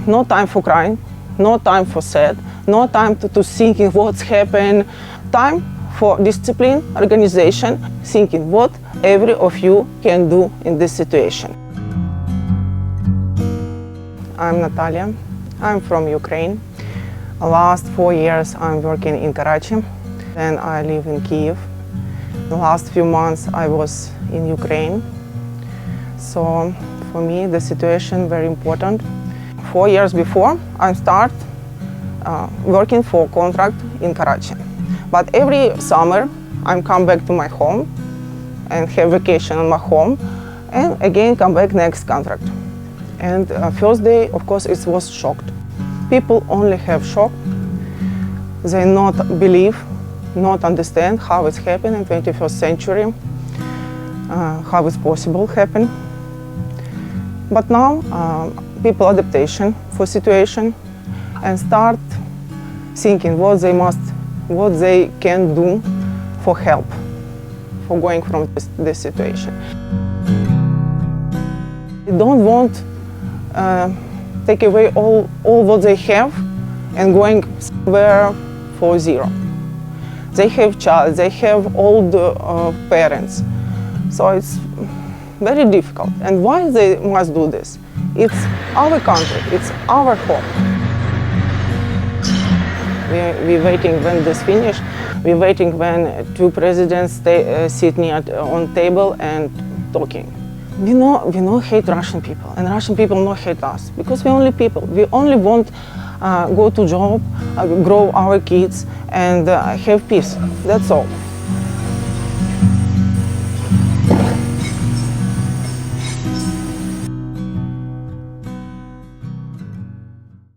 no time for crying, no time for sad, no time to thinking what's happened. Time for discipline, organization, thinking what every of you can do in this situation. I'm Natalia. I'm from Ukraine. The last 4 years I'm working in Karachi, and I live in Kiev. The last few months I was in Ukraine. So for me the situation very important. 4 years before I start working for contract in Karachi. But every summer I come back to my home and have vacation in my home and again come back next contract. And first day, of course, it was shocked. People only have shock. They not believe, not understand how it's happened in 21st century, how it's possible happen. But now people adaptation for situation and start thinking what they can do for help, for going from this situation. They don't want take away all what they have and going somewhere for zero. They have child, they have old parents, so it's very difficult. And why they must do this? It's our country, it's our home. We're waiting when this finish. We're waiting when two presidents sit near on table and talking. We know hate Russian people, and Russian people no hate us because we're only people. We only want go to job, grow our kids, and have peace. That's all.